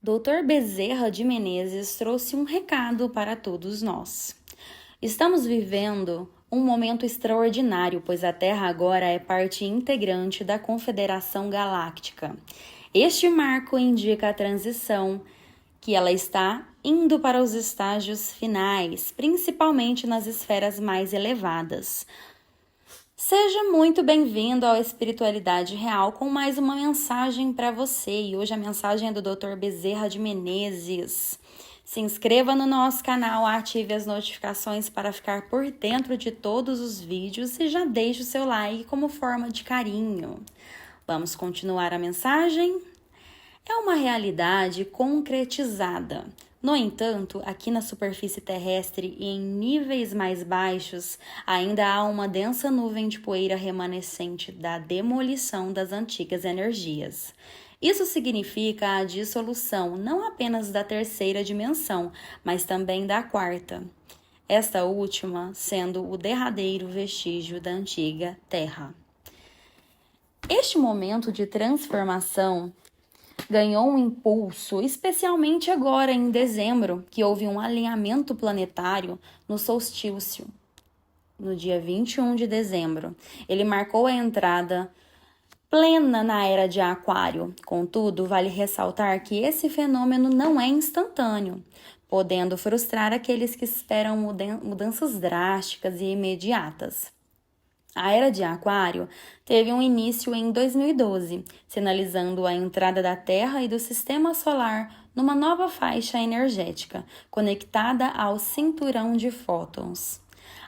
Dr. Bezerra de Menezes trouxe um recado para todos nós. Estamos vivendo um momento extraordinário, pois a Terra agora é parte integrante da Confederação Galáctica. Este marco indica a transição, que ela está indo para os estágios finais, principalmente nas esferas mais elevadas. Seja muito bem-vindo ao Espiritualidade Real com mais uma mensagem para você. E hoje a mensagem é do Dr. Bezerra de Menezes. Se inscreva no nosso canal, ative as notificações para ficar por dentro de todos os vídeos e já deixe o seu like como forma de carinho. Vamos continuar a mensagem? É uma realidade concretizada. No entanto, aqui na superfície terrestre e em níveis mais baixos, ainda há uma densa nuvem de poeira remanescente da demolição das antigas energias. Isso significa a dissolução não apenas da terceira dimensão, mas também da quarta. Esta última sendo o derradeiro vestígio da antiga Terra. Este momento de transformação ganhou um impulso, especialmente agora em dezembro, que houve um alinhamento planetário no solstício, no dia 21 de dezembro. Ele marcou a entrada plena na era de Aquário. Contudo, vale ressaltar que esse fenômeno não é instantâneo, podendo frustrar aqueles que esperam mudanças drásticas e imediatas. A Era de Aquário teve um início em 2012, sinalizando a entrada da Terra e do Sistema Solar numa nova faixa energética, conectada ao cinturão de fótons.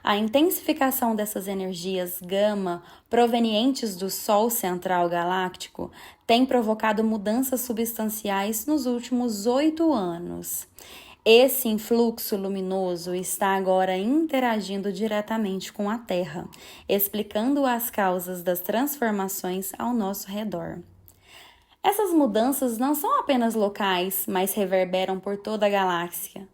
A intensificação dessas energias gama provenientes do Sol Central Galáctico tem provocado mudanças substanciais nos últimos 8 anos. Esse influxo luminoso está agora interagindo diretamente com a Terra, explicando as causas das transformações ao nosso redor. Essas mudanças não são apenas locais, mas reverberam por toda a galáxia,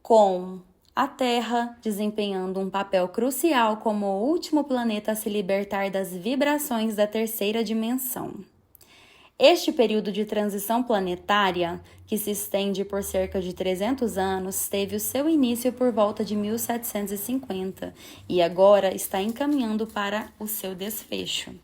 com a Terra desempenhando um papel crucial como o último planeta a se libertar das vibrações da terceira dimensão. Este período de transição planetária, que se estende por cerca de 300 anos, teve o seu início por volta de 1750 e agora está encaminhando para o seu desfecho.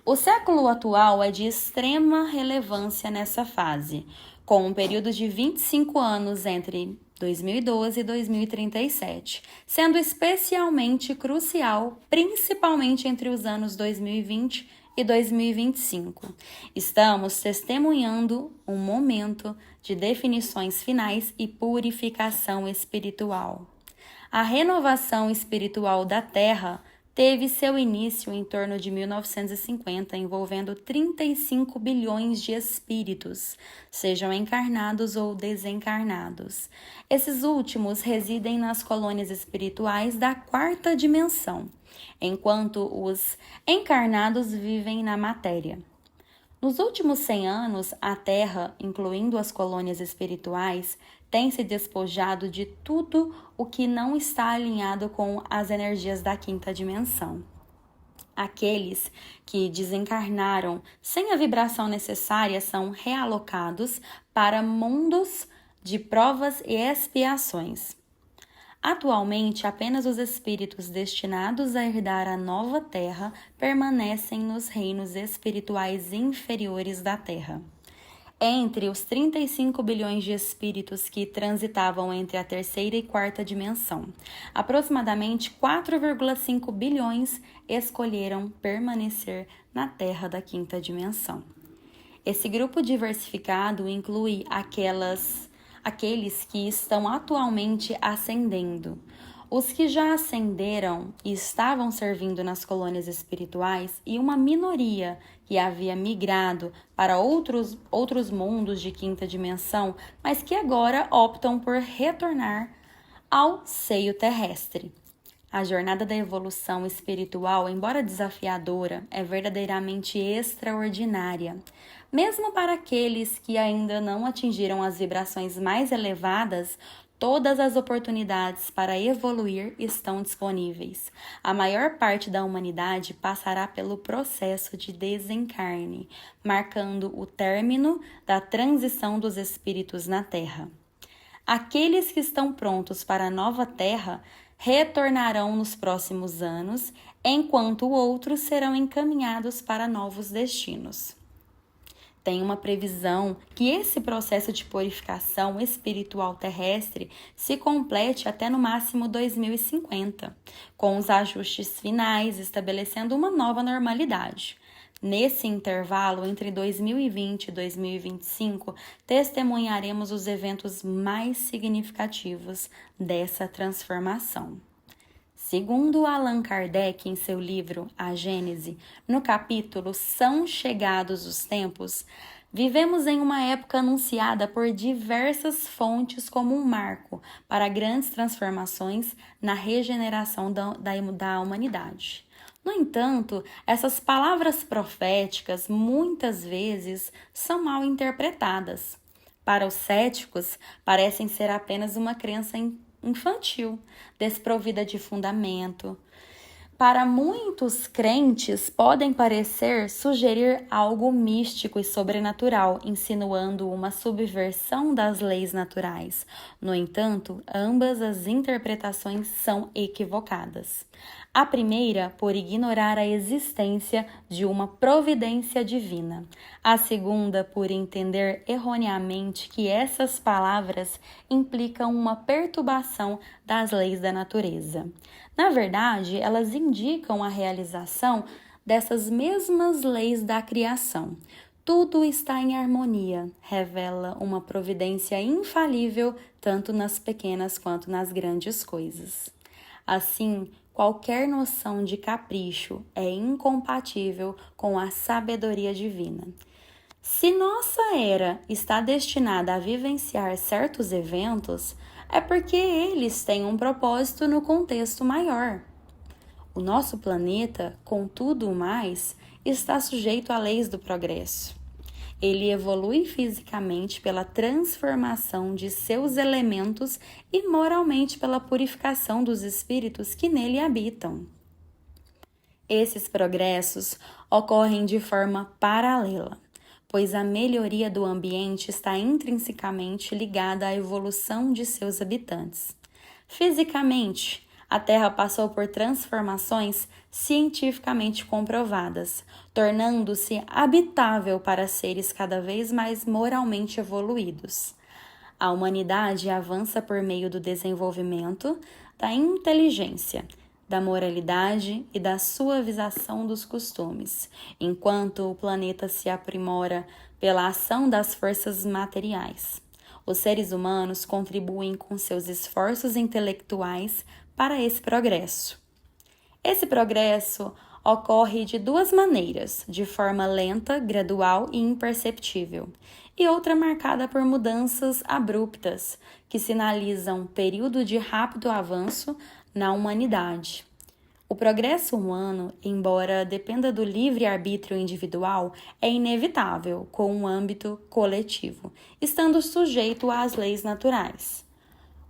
O século atual é de extrema relevância nessa fase, com um período de 25 anos entre 2012 e 2037, sendo especialmente crucial, principalmente entre os anos 2020 e 2025. Estamos testemunhando um momento de definições finais e purificação espiritual. A renovação espiritual da Terra teve seu início em torno de 1950, envolvendo 35 bilhões de espíritos, sejam encarnados ou desencarnados. Esses últimos residem nas colônias espirituais da quarta dimensão, enquanto os encarnados vivem na matéria. Nos últimos 100 anos, a Terra, incluindo as colônias espirituais, tem se despojado de tudo o que não está alinhado com as energias da quinta dimensão. Aqueles que desencarnaram sem a vibração necessária são realocados para mundos de provas e expiações. Atualmente, apenas os espíritos destinados a herdar a nova Terra permanecem nos reinos espirituais inferiores da Terra. Entre os 35 bilhões de espíritos que transitavam entre a terceira e quarta dimensão, aproximadamente 4,5 bilhões escolheram permanecer na Terra da quinta dimensão. Esse grupo diversificado inclui aqueles que estão atualmente ascendendo. Os que já ascenderam e estavam servindo nas colônias espirituais e uma minoria que havia migrado para outros mundos de quinta dimensão, mas que agora optam por retornar ao seio terrestre. A jornada da evolução espiritual, embora desafiadora, é verdadeiramente extraordinária. Mesmo para aqueles que ainda não atingiram as vibrações mais elevadas, Todas as oportunidades para evoluir estão disponíveis. A maior parte da humanidade passará pelo processo de desencarne, marcando o término da transição dos espíritos na Terra. Aqueles que estão prontos para a nova Terra retornarão nos próximos anos, enquanto outros serão encaminhados para novos destinos. Tem uma previsão que esse processo de purificação espiritual terrestre se complete até no máximo 2050, com os ajustes finais estabelecendo uma nova normalidade. Nesse intervalo, entre 2020 e 2025, testemunharemos os eventos mais significativos dessa transformação. Segundo Allan Kardec, em seu livro A Gênese, no capítulo São Chegados os Tempos, vivemos em uma época anunciada por diversas fontes como um marco para grandes transformações na regeneração da humanidade. No entanto, essas palavras proféticas muitas vezes são mal interpretadas. Para os céticos, parecem ser apenas uma crença infantil, desprovida de fundamento. Para muitos crentes, podem parecer sugerir algo místico e sobrenatural, insinuando uma subversão das leis naturais. No entanto, ambas as interpretações são equivocadas. A primeira, por ignorar a existência de uma providência divina. A segunda, por entender erroneamente que essas palavras implicam uma perturbação das leis da natureza. Na verdade, elas indicam a realização dessas mesmas leis da criação. Tudo está em harmonia, revela uma providência infalível tanto nas pequenas quanto nas grandes coisas. Assim, qualquer noção de capricho é incompatível com a sabedoria divina. Se nossa era está destinada a vivenciar certos eventos, é porque eles têm um propósito no contexto maior. O nosso planeta, com tudo o mais, está sujeito a leis do progresso. Ele evolui fisicamente pela transformação de seus elementos e moralmente pela purificação dos espíritos que nele habitam. Esses progressos ocorrem de forma paralela, pois a melhoria do ambiente está intrinsecamente ligada à evolução de seus habitantes. Fisicamente, a Terra passou por transformações cientificamente comprovadas, tornando-se habitável para seres cada vez mais moralmente evoluídos. A humanidade avança por meio do desenvolvimento da inteligência, da moralidade e da suavização dos costumes, enquanto o planeta se aprimora pela ação das forças materiais. Os seres humanos contribuem com seus esforços intelectuais para esse progresso. Esse progresso ocorre de duas maneiras, de forma lenta, gradual e imperceptível, e outra marcada por mudanças abruptas, que sinalizam um período de rápido avanço na humanidade. O progresso humano, embora dependa do livre-arbítrio individual, é inevitável com um âmbito coletivo, estando sujeito às leis naturais.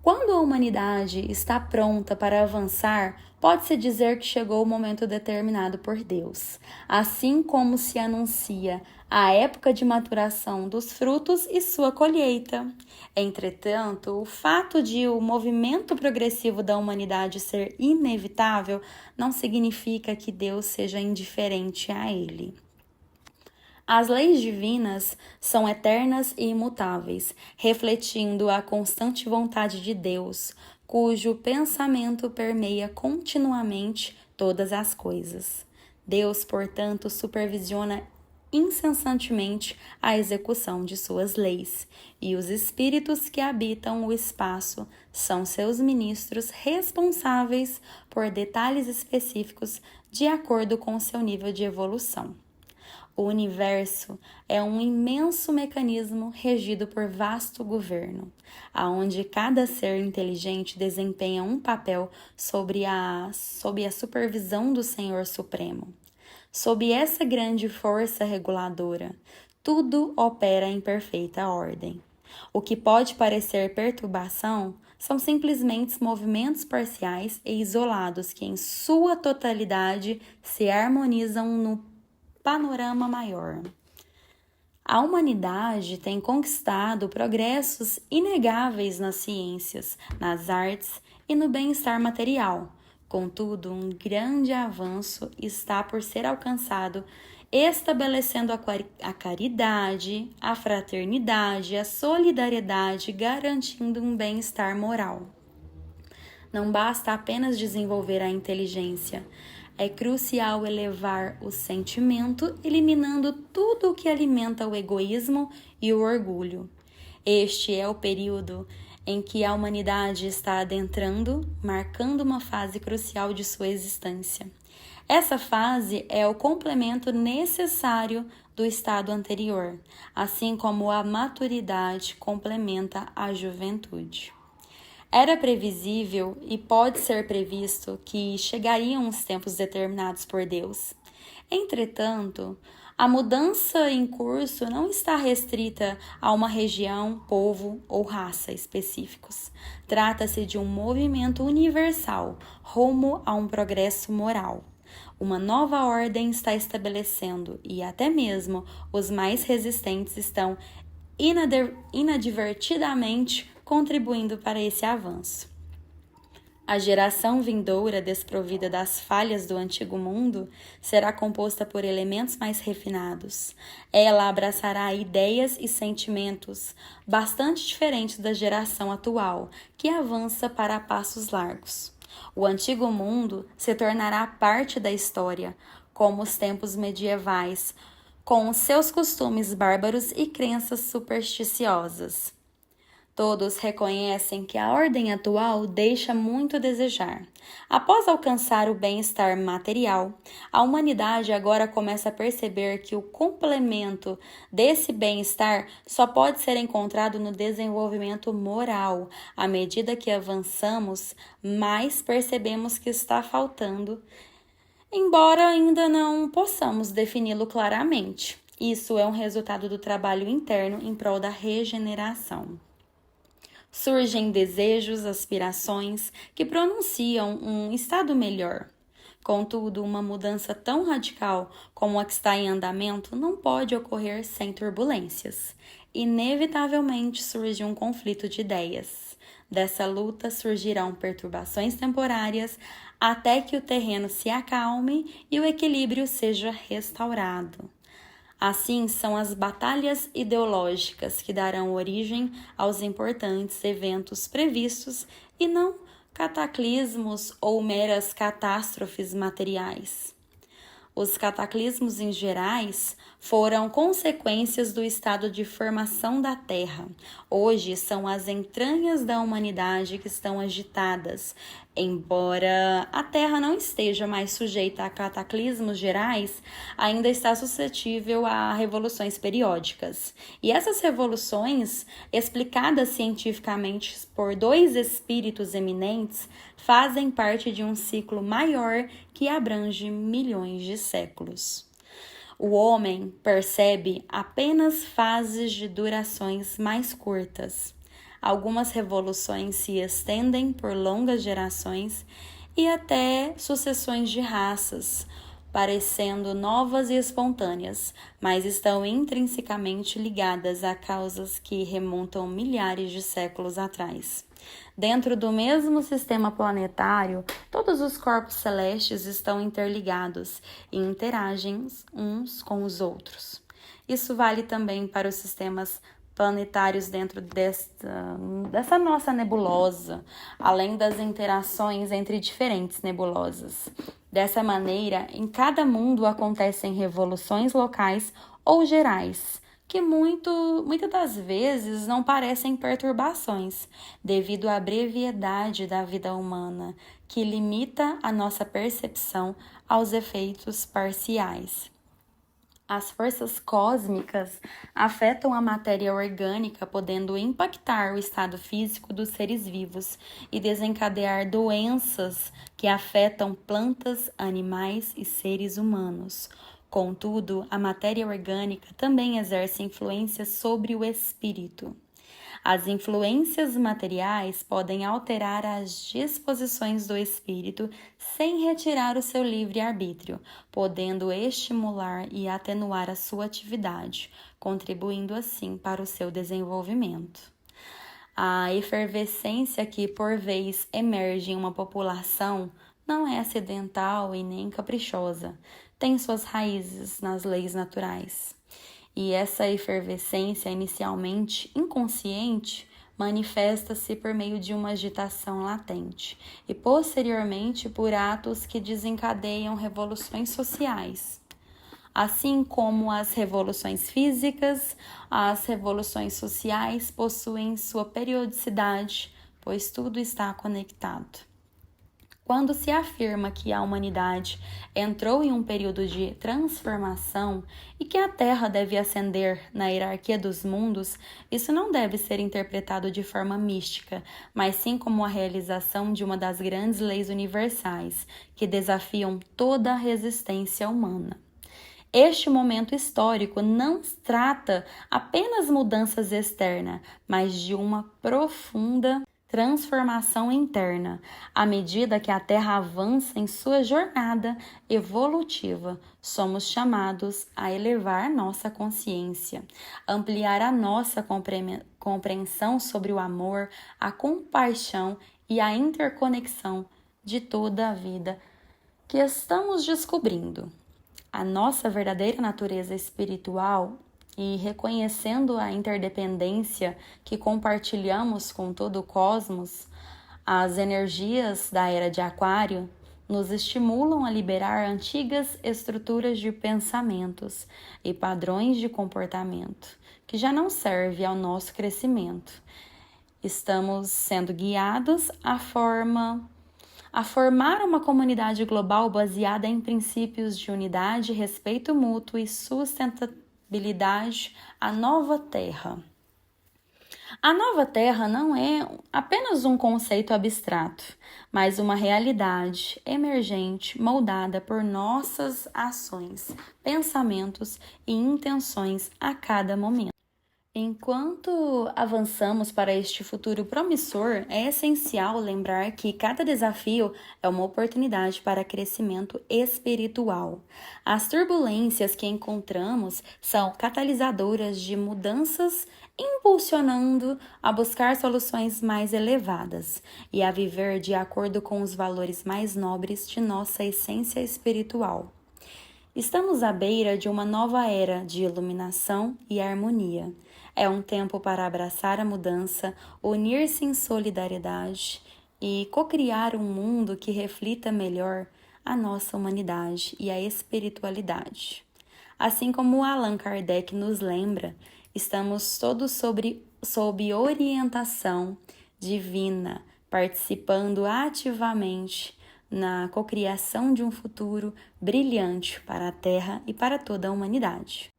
Quando a humanidade está pronta para avançar, pode-se dizer que chegou o momento determinado por Deus, assim como se anuncia a época de maturação dos frutos e sua colheita. Entretanto, o fato de o movimento progressivo da humanidade ser inevitável não significa que Deus seja indiferente a ele. As leis divinas são eternas e imutáveis, refletindo a constante vontade de Deus, cujo pensamento permeia continuamente todas as coisas. Deus, portanto, supervisiona incessantemente a execução de suas leis, e os espíritos que habitam o espaço são seus ministros responsáveis por detalhes específicos de acordo com seu nível de evolução. O universo é um imenso mecanismo regido por vasto governo, aonde cada ser inteligente desempenha um papel sob a supervisão do Senhor Supremo. Sob essa grande força reguladora, tudo opera em perfeita ordem. O que pode parecer perturbação são simplesmente movimentos parciais e isolados que, em sua totalidade, se harmonizam no panorama maior. A humanidade tem conquistado progressos inegáveis nas ciências, nas artes e no bem-estar material. Contudo, um grande avanço está por ser alcançado, estabelecendo a caridade, a fraternidade, a solidariedade, garantindo um bem-estar moral. Não basta apenas desenvolver a inteligência. É crucial elevar o sentimento, eliminando tudo o que alimenta o egoísmo e o orgulho. Este é o período em que a humanidade está adentrando, marcando uma fase crucial de sua existência. Essa fase é o complemento necessário do estado anterior, assim como a maturidade complementa a juventude. Era previsível e pode ser previsto que chegariam os tempos determinados por Deus. Entretanto, a mudança em curso não está restrita a uma região, povo ou raça específicos. Trata-se de um movimento universal rumo a um progresso moral. Uma nova ordem está estabelecendo e até mesmo os mais resistentes estão inadvertidamente contribuindo para esse avanço. A geração vindoura, desprovida das falhas do antigo mundo, será composta por elementos mais refinados. Ela abraçará ideias e sentimentos bastante diferentes da geração atual, que avança para passos largos. O antigo mundo se tornará parte da história, como os tempos medievais, com seus costumes bárbaros e crenças supersticiosas. Todos reconhecem que a ordem atual deixa muito a desejar. Após alcançar o bem-estar material, a humanidade agora começa a perceber que o complemento desse bem-estar só pode ser encontrado no desenvolvimento moral. À medida que avançamos, mais percebemos que está faltando, embora ainda não possamos defini-lo claramente. Isso é um resultado do trabalho interno em prol da regeneração. Surgem desejos, aspirações que pronunciam um estado melhor. Contudo, uma mudança tão radical como a que está em andamento não pode ocorrer sem turbulências. Inevitavelmente surge um conflito de ideias. Dessa luta surgirão perturbações temporárias até que o terreno se acalme e o equilíbrio seja restaurado. Assim, são as batalhas ideológicas que darão origem aos importantes eventos previstos e não cataclismos ou meras catástrofes materiais. Os cataclismos em gerais foram consequências do estado de formação da Terra. Hoje são as entranhas da humanidade que estão agitadas. Embora a Terra não esteja mais sujeita a cataclismos gerais, ainda está suscetível a revoluções periódicas. E essas revoluções, explicadas cientificamente por dois espíritos eminentes, fazem parte de um ciclo maior que abrange milhões de séculos. O homem percebe apenas fases de durações mais curtas. Algumas revoluções se estendem por longas gerações e até sucessões de raças, parecendo novas e espontâneas, mas estão intrinsecamente ligadas a causas que remontam milhares de séculos atrás. Dentro do mesmo sistema planetário, todos os corpos celestes estão interligados e interagem uns com os outros. Isso vale também para os sistemas planetários dentro dessa nossa nebulosa, além das interações entre diferentes nebulosas. Dessa maneira, em cada mundo acontecem revoluções locais ou gerais, que muitas das vezes não parecem perturbações, devido à brevidade da vida humana, que limita a nossa percepção aos efeitos parciais. As forças cósmicas afetam a matéria orgânica, podendo impactar o estado físico dos seres vivos e desencadear doenças que afetam plantas, animais e seres humanos. Contudo, a matéria orgânica também exerce influência sobre o espírito. As influências materiais podem alterar as disposições do espírito sem retirar o seu livre-arbítrio, podendo estimular e atenuar a sua atividade, contribuindo assim para o seu desenvolvimento. A efervescência que, por vez, emerge em uma população não é acidental e nem caprichosa, tem suas raízes nas leis naturais. E essa efervescência, inicialmente inconsciente, manifesta-se por meio de uma agitação latente e, posteriormente, por atos que desencadeiam revoluções sociais. Assim como as revoluções físicas, as revoluções sociais possuem sua periodicidade, pois tudo está conectado. Quando se afirma que a humanidade entrou em um período de transformação e que a Terra deve ascender na hierarquia dos mundos, isso não deve ser interpretado de forma mística, mas sim como a realização de uma das grandes leis universais que desafiam toda a resistência humana. Este momento histórico não trata apenas mudanças externas, mas de uma profunda transformação interna, à medida que a Terra avança em sua jornada evolutiva. Somos chamados a elevar nossa consciência, ampliar a nossa compreensão sobre o amor, a compaixão e a interconexão de toda a vida que estamos descobrindo. A nossa verdadeira natureza espiritual e reconhecendo a interdependência que compartilhamos com todo o cosmos, as energias da era de Aquário nos estimulam a liberar antigas estruturas de pensamentos e padrões de comportamento que já não servem ao nosso crescimento. Estamos sendo guiados a formar uma comunidade global baseada em princípios de unidade, respeito mútuo e sustentabilidade, a nova Terra. A nova Terra não é apenas um conceito abstrato, mas uma realidade emergente moldada por nossas ações, pensamentos e intenções a cada momento. Enquanto avançamos para este futuro promissor, é essencial lembrar que cada desafio é uma oportunidade para crescimento espiritual. As turbulências que encontramos são catalisadoras de mudanças, impulsionando a buscar soluções mais elevadas e a viver de acordo com os valores mais nobres de nossa essência espiritual. Estamos à beira de uma nova era de iluminação e harmonia. É um tempo para abraçar a mudança, unir-se em solidariedade e co-criar um mundo que reflita melhor a nossa humanidade e a espiritualidade. Assim como Allan Kardec nos lembra, estamos todos sob orientação divina, participando ativamente na cocriação de um futuro brilhante para a Terra e para toda a humanidade.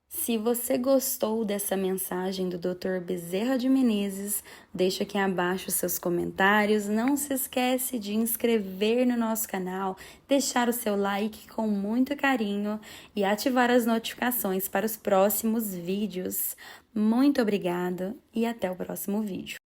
Se você gostou dessa mensagem do Dr. Bezerra de Menezes, deixa aqui abaixo seus comentários. Não se esquece de inscrever no nosso canal, deixar o seu like com muito carinho e ativar as notificações para os próximos vídeos. Muito obrigada e até o próximo vídeo.